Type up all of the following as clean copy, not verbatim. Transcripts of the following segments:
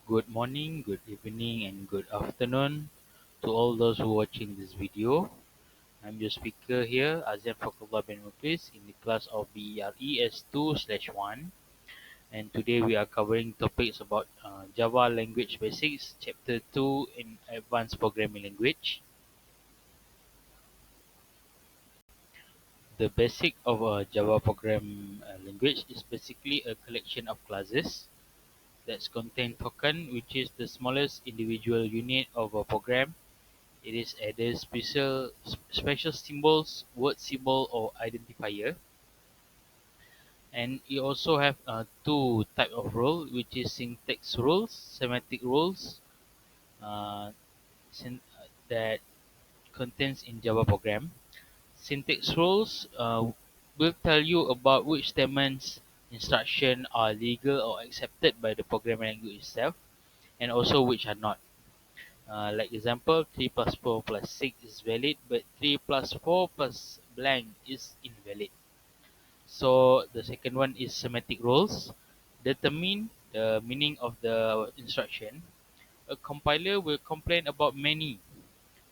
Good morning, good evening, and good afternoon to all those who are watching this video. I'm your speaker here, Azyanfakrullah bin MUKLIS, in the class of BERES2/1, and today we are covering topics about Java Language Basics, Chapter 2 in Advanced Programming Language. The basic of a Java program language is basically a collection of classes that contain token, which is the smallest individual unit of a program. It is either special symbols, word symbol, or identifier, and you also have two type of rule, which is syntax rules, semantic rules, uh, that contains in Java program. Syntax rules will tell you about which statements, instruction are legal or accepted by the programming language itself, and also which are not. Like example, 3 plus 4 plus 6 is valid, but 3 plus 4 plus blank is invalid. So the second one is semantic rules. Determine the meaning of the instruction. A compiler will complain about many,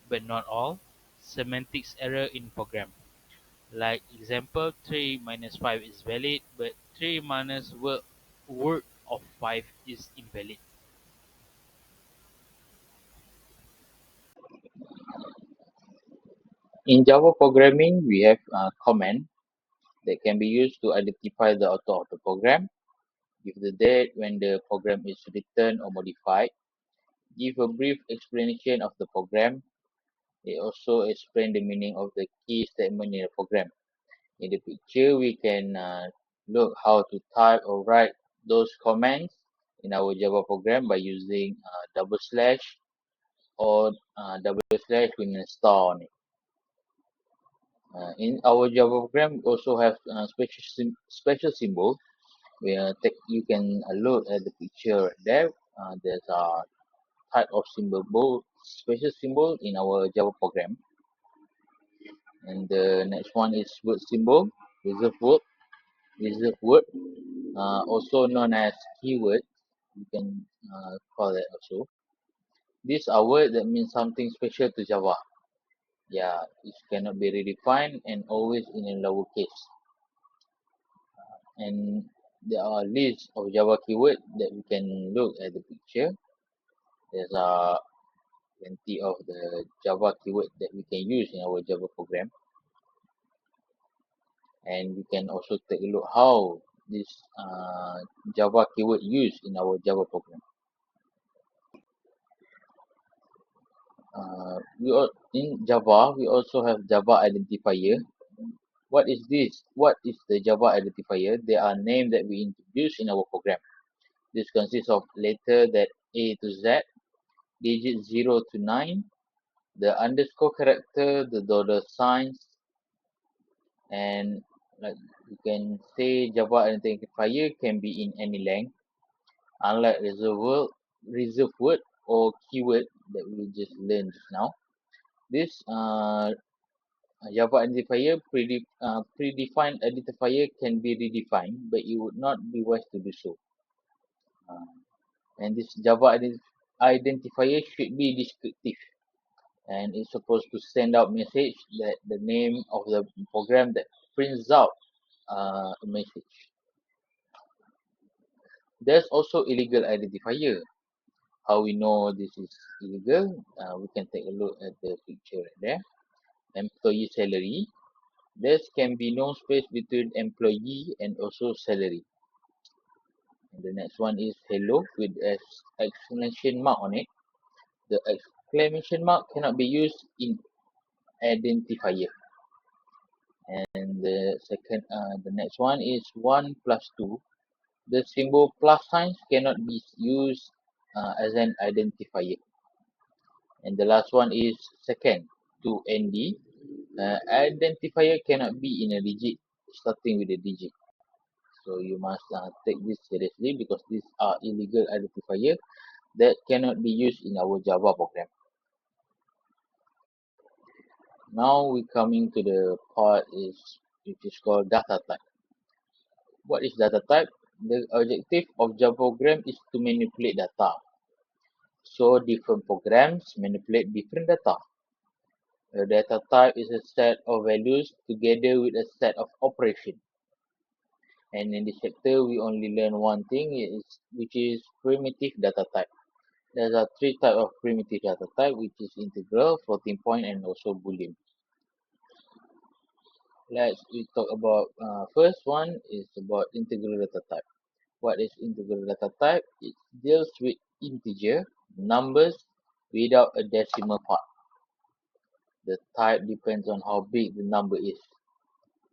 but not all, semantics error in program. Like example, 3 minus 5 is valid, but 3 minus word of 5 is invalid. In Java programming, we have command that can be used to identify the author of the program, give the date when the program is written or modified, give a brief explanation of the program. It also explain the meaning of the key statement in the program. In the picture, we can look how to type or write those commands in our Java program by using double slash or double slash with a star on it. In our Java program, we also have special symbol where you can look at the picture right there. There's a type of special symbol in our Java program. And the next one is word symbol, reserve word, also known as keyword. You can call that also. These are words that mean something special to Java. Yeah, it cannot be redefined and always in a lowercase. And there are lists of Java keyword that we can look at the picture. There's plenty of the Java keyword that we can use in our Java program, and we can also take a look how this Java keyword used in our Java program. In Java, we also have Java identifier. What is this? What is the Java identifier? They are names that we introduce in our program. This consists of letter that A to Z, digit 0 to 9, the underscore character, the dollar signs, and like you can say Java identifier can be in any length, unlike reserve word or keyword that we just learned just now. This Java identifier predefined identifier can be redefined, but it would not be wise to do so. Uh, and this Java identifier should be descriptive, and it's supposed to send out message that the name of the program that prints out a message. There's also illegal identifier. How we know this is illegal? We can take a look at the picture right there. Employee salary. There can be no space between employee and also salary. And the next one is hello with exclamation mark on it. The exclamation mark cannot be used in identifier. And the next one is 1 plus 2. The symbol plus signs cannot be used as an identifier. And the last one is second, 2ND. Identifier cannot be in a digit, starting with a digit. So you must take this seriously because these are illegal identifier that cannot be used in our Java program. Now we coming to the part which is called data type. What is data type? The objective of Java program is to manipulate data. So different programs manipulate different data. A data type is a set of values together with a set of operations. And in this chapter, we only learn one thing, which is primitive data type. There are three types of primitive data type, which is integral, floating point, and also Boolean. Let's we talk about first one is about integral data type. What is integral data type? It deals with integer numbers without a decimal part. The type depends on how big the number is.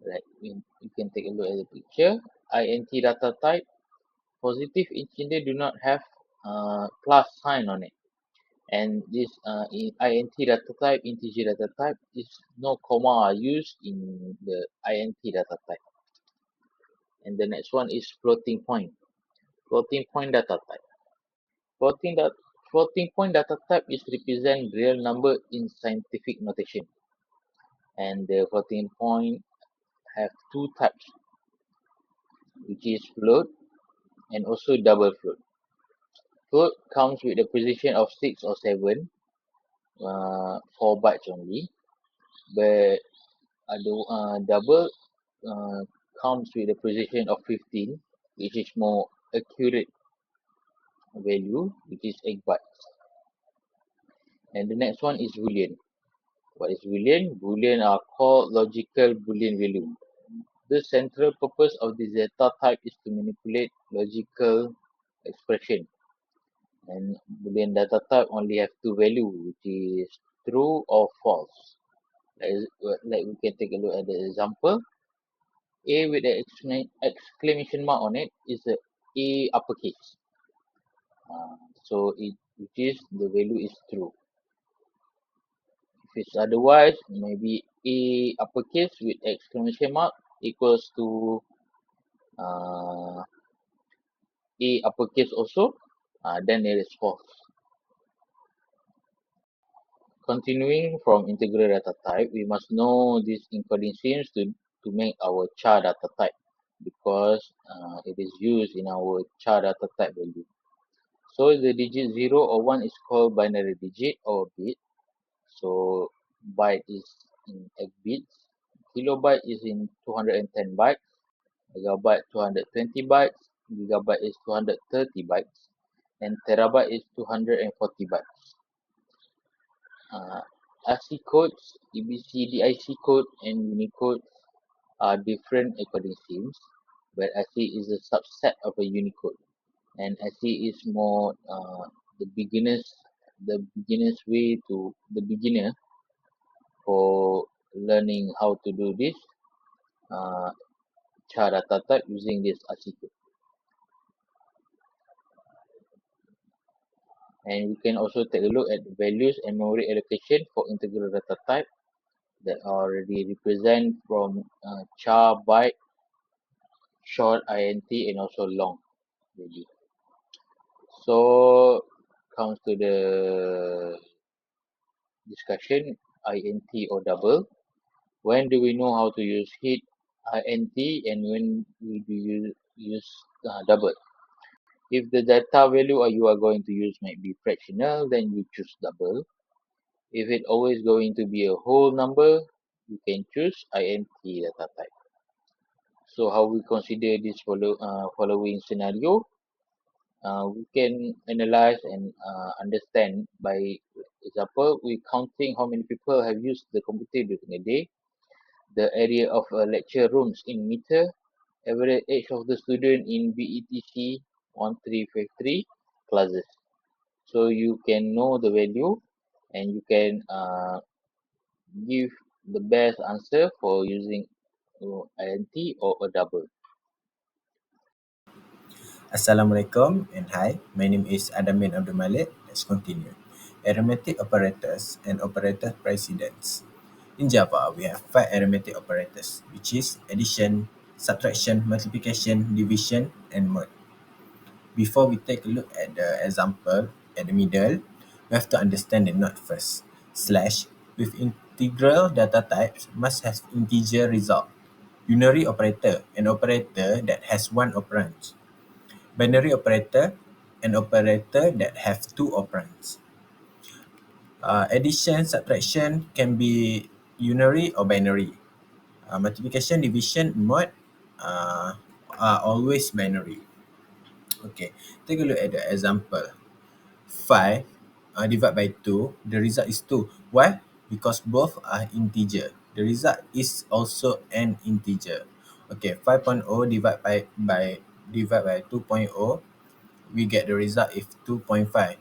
Like you can take a look at the picture. int data type, positive integer do not have plus sign on it. And this int data type, integer data type, is no comma are used in the int data type. And the next one is floating point. Floating point data type. Floating, that, floating point data type is represent real number in scientific notation. And the floating point have two types, which is float and also double float. Float comes with a precision of 6 or 7, 4 bytes only, but double uh, comes with a precision of 15, which is more accurate value, which is 8 bytes. And the next one is Boolean. What is Boolean? Boolean are called logical Boolean value. The central purpose of this data type is to manipulate logical expression. And Boolean data type only have two values, which is true or false. Like we can take a look at the example. A with the exclamation mark on it is A uppercase. So which is the value is true. If it's otherwise, maybe A uppercase with exclamation mark equals to uh, A uppercase also, then it is false. Continuing from integral data type, we must know these encoding schemes to make our char data type because it is used in our char data type value. So the digit 0 or 1 is called binary digit or bit. So byte is in 8 bits, kilobyte is in 210 bytes, megabyte 220 bytes, gigabyte is 230 bytes, and terabyte is 240 bytes. ASCII codes, EBCDIC code, and Unicode are different encoding schemes, but ASCII is a subset of a Unicode, and ASCII is more the beginner for learning how to do this uh, char data type using this ASCII code. And we can also take a look at the values and memory allocation for integral data type that are already represent from char, byte, short, int, and also long value. So comes to the discussion int or double. When do we know how to use hit int and when we do use double? If the data value you are going to use might be fractional, then you choose double. If it always going to be a whole number, you can choose int data type. So how we consider this following scenario? We can analyze and understand by example, we counting how many people have used the computer during a day, the area of lecture rooms in meter, average age of the student in BERC 1353 classes. So you can know the value and you can give the best answer for using INT or a double. Assalamualaikum and hi, my name is Abedalrahim. MALEK. Let's continue. Arithmetic operators and operator precedence. In Java, we have 5 arithmetic operators, which is addition, subtraction, multiplication, division, and mod. Before we take a look at the example at the middle, we have to understand the note first. Slash with integral data types must have integer result. Unary operator, an operator that has one operand. Binary operator, an operator that have two operands. Addition, subtraction can be unary or binary. Multiplication, division, mod are always binary. Okay, take a look at the example. 5 divided by 2, the result is 2. Why? Because both are integer. The result is also an integer. Okay, 5.0 divided by 2.0, we get the result is 2.5.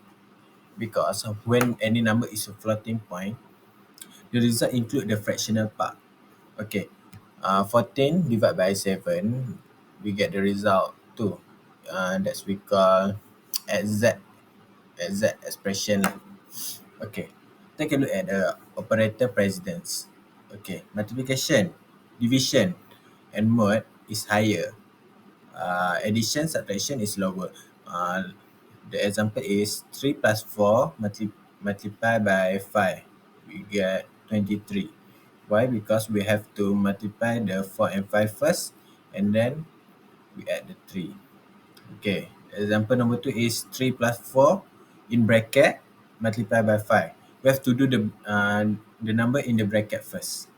Because when any number is a floating point, the result include the fractional part. Okay, 14 divided by 7, we get the result 2. That's we call exact expression. Okay, take a look at the operator precedence. Okay, multiplication, division, and mod is higher. Addition, subtraction is lower. The example is 3 plus 4 multiplied by 5. We get 23. Why? Because we have to multiply the 4 and 5 first, and then we add the 3. Okay, example number 2 is 3 plus 4 in bracket multiplied by 5. We have to do the number in the bracket first.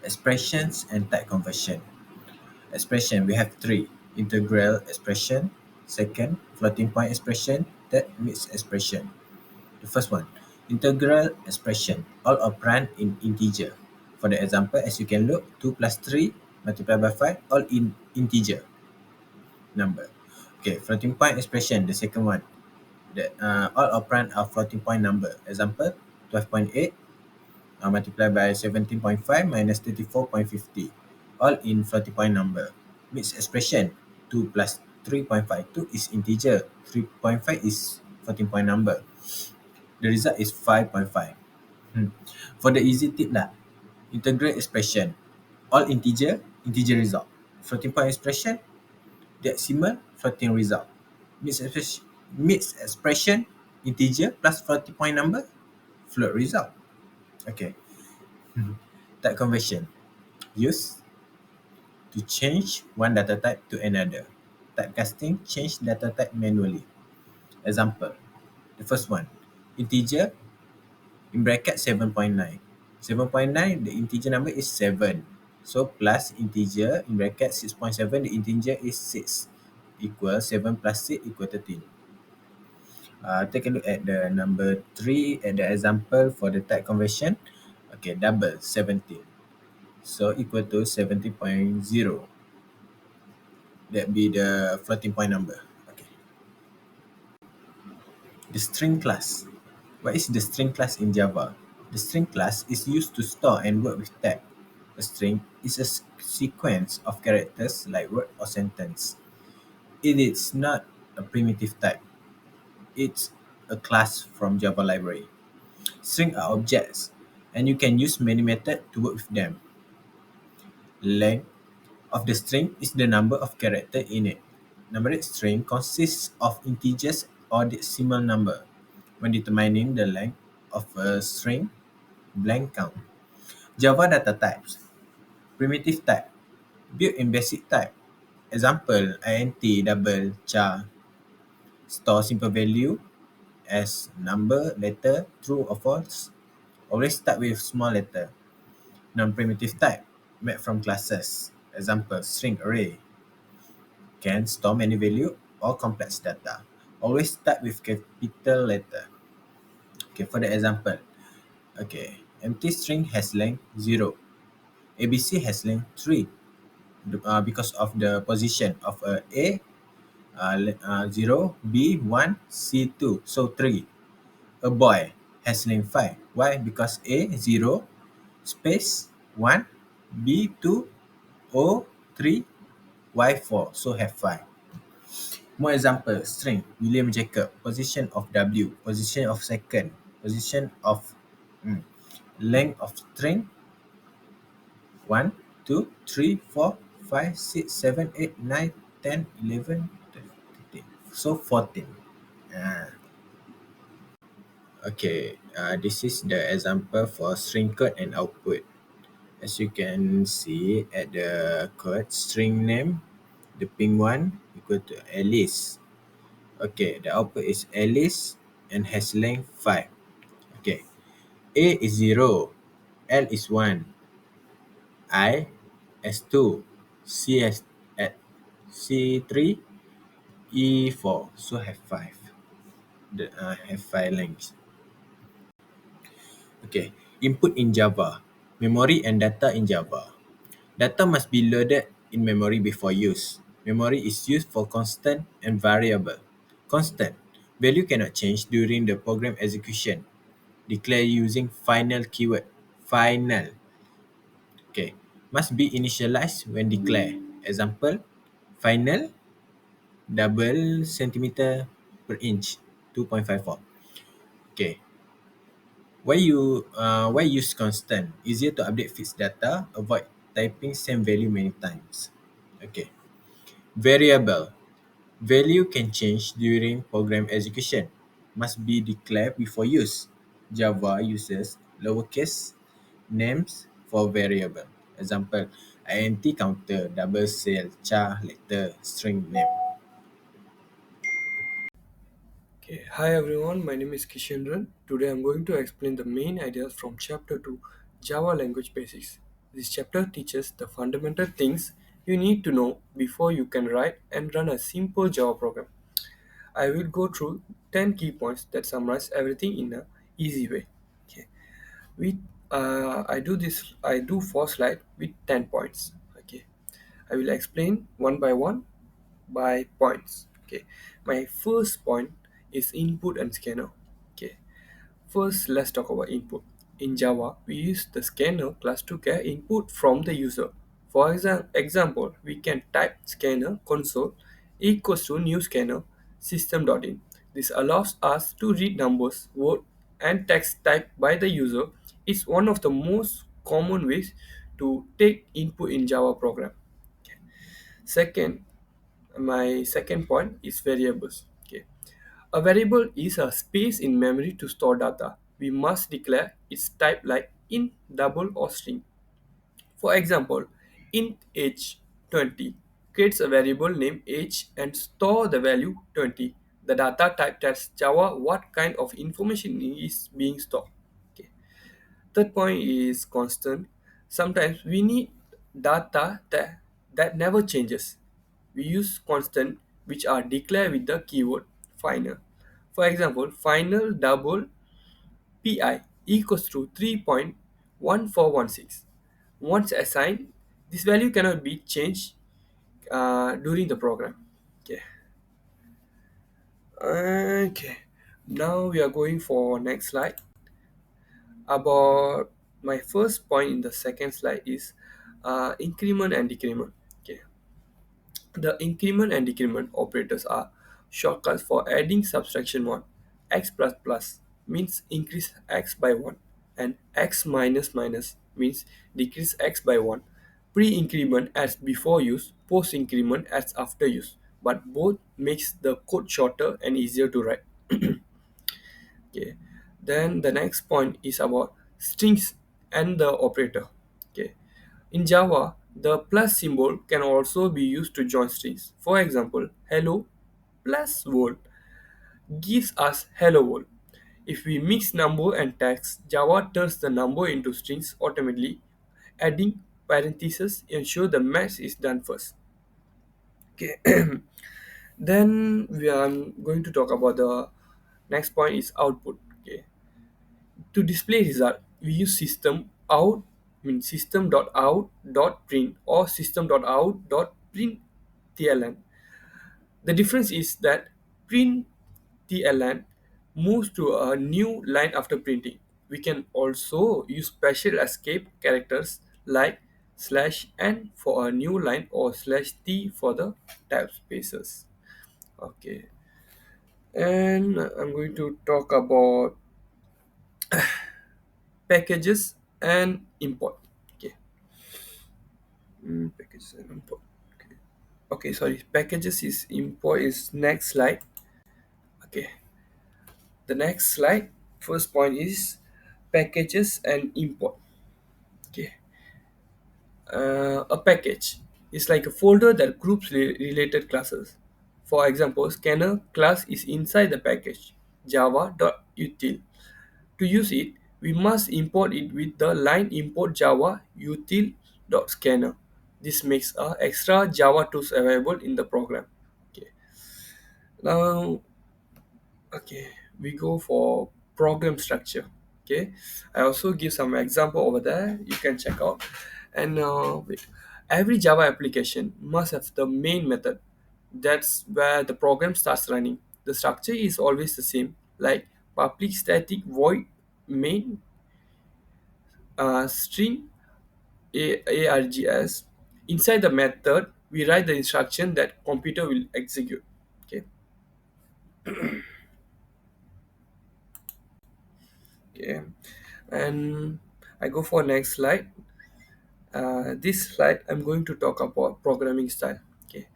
Expressions and type conversion. Expression, we have 3. Integral expression, second, floating point expression, third, mixed expression. The first one, integral expression, all operand in integer. For the example, as you can look, 2 plus 3 multiplied by 5, all in integer number. Okay, floating point expression, the second one. All operand are floating point number. Example, 12.8 multiplied by 17.5 minus 34.50. All in floating point number. Mixed expression, 2 plus 3.52 is integer. 3.5 is floating point number. The result is 5.5. For the easy tip lah, integral expression, all integer, integer result. Floating point expression, decimal, floating result. Mixed expression, integer plus floating point number, float result. Okay. Type conversion, use to change one data type to another. Typecasting, change data type manually. Example, the first one, integer in bracket 7.9. 7.9, the integer number is 7. So plus integer in bracket 6.7, the integer is 6. Equal 7 plus 6 equal 13. Take a look at the number 3 at the example for the type conversion. Okay, double 17. So equal to 70.0. That be the floating point number. Okay. The string class. What is the string class in Java? The string class is used to store and work with tag. A string is a sequence of characters like word or sentence. It is not a primitive type. It's a class from Java library. String are objects, and you can use many methods to work with them. Length of the string is the number of characters in it. Numeric string consists of integers or decimal number. When determining the length of a string, blank count. Java data types. Primitive type. Built-in basic type. Example, int, double, char. Store simple value as number, letter, true or false. Always start with small letter. Non-primitive type. Made from classes. Example, string array. Can store many value or complex data. Always start with capital letter. Okay, for the example. Okay, empty string has length 0. ABC has length 3 because of the position of A 0, B 1, C 2, so 3. A boy has length 5. Why? Because A 0, space 1, B 2, O 3, Y 4, so have 5. More example, string, William Jacob, position of W, position of second, position of length of string, 1, 2, 3, 4, 5, 6, 7, 8, 9, 10, 11, 12, 13. So 14. Okay, this is the example for string code and output. As you can see at the code, string name, the pink one equal to Alice. Okay, the output is Alice and has length 5. Okay, A is 0, L is 1, I as 2, C as at C3, E4. So have 5. Have 5 lengths. Okay, input in Java. Memory and data in Java. Data must be loaded in memory before use. Memory is used for constant and variable. Constant. Value cannot change during the program execution. Declare using final keyword. Final. Okay. Must be initialized when declare. Example, final double centimeter per inch, 2.54. Okay. Why use constant? Easier to update fixed data, avoid typing same value many times. Okay. Variable. Value can change during program execution. Must be declared before use. Java uses lowercase names for variable. Example, int counter, double cell, char, letter, string name. Okay. Hi everyone, my name is Kisendran. Today I'm going to explain the main ideas from chapter 2 Java language basics. This chapter teaches the fundamental things you need to know before you can write and run a simple Java program. I will go through 10 key points that summarize everything in a easy way. Okay. We I do 4 slides with 10 points. Okay. I will explain one by one by points. Okay, my first point is input and scanner. Okay, first let's talk about input. In Java, we use the scanner class to get input from the user. For example, we can type scanner console equals to new scanner system.in. This allows us to read numbers, word, and text typed by the user. It's one of the most common ways to take input in Java program. Second, my second point is variables. Okay, a variable is a space in memory to store data. We must declare its type like int, double, or string. For example, int age 20 creates a variable named age and store the value 20. The data type tells Java what kind of information is being stored. Okay. Third point is constant. Sometimes we need data that never changes. We use constant which are declared with the keyword final. For example, final double pi equals to 3.1416. Once assigned, this value cannot be changed during the program. Okay. Okay. Now we are going for next slide. About my first point in the second slide is increment and decrement. Okay, the increment and decrement operators are shortcuts for adding subtraction 1. X plus plus means increase x by 1, and x minus minus means decrease x by 1. Pre-increment adds before use, post-increment adds after use, but both makes the code shorter and easier to write. Okay, then the next point is about strings and the operator. Okay, in Java, the plus symbol can also be used to join strings. For example, hello plus world gives us hello world. If we mix number and text, Java turns the number into strings automatically. Adding parentheses ensure the match is done first. Okay, then we are going to talk about the next point is output. Okay, to display result, we use system out, system.out.print or system.out.println. The difference is that println moves to a new line after printing. We can also use special escape characters like slash n for a new line or slash t for the tab spaces. Okay, and I'm going to talk about packages and import. Okay. Packages and import. Okay. Okay, sorry, packages is import is next slide. Okay, the next slide, first point is packages and import. Okay, a package is like a folder that groups related classes. For example, scanner class is inside the package java.util. To use it, we must import it with the line import java util.scanner. This makes extra Java tools available in the program. Okay. Now, okay, we go for program structure. Okay, I also give some example over there. You can check out. And every Java application must have the main method. That's where the program starts running. The structure is always the same, like public static void main string args. Inside the method, we write the instruction that computer will execute. Okay. Okay, and I go for next slide. This slide I'm going to talk about programming style. Okay,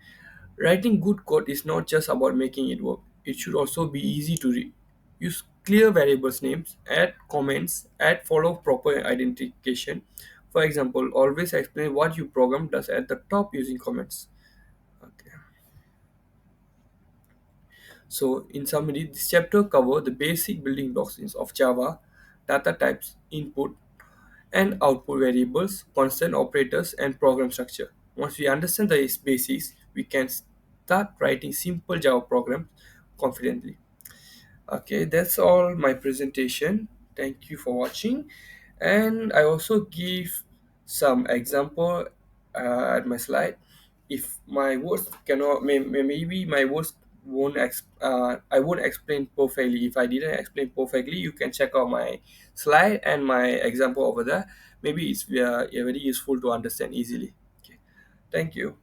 writing good code is not just about making it work. It should also be easy to read. Use clear variables names, add comments, add follow proper identification. For example, always explain what you program does at the top using comments. Okay. So, in summary, this chapter covers the basic building blocks of Java, data types, input and output variables, constant operators, and program structure. Once we understand the basics, we can start writing simple Java programs confidently. Okay, that's all my presentation. Thank you for watching. And I also give some example at my slide. If my words cannot, maybe my words won't, I won't explain perfectly. If I didn't explain perfectly, you can check out my slide and my example over there. Maybe it's very useful to understand easily. Okay, thank you.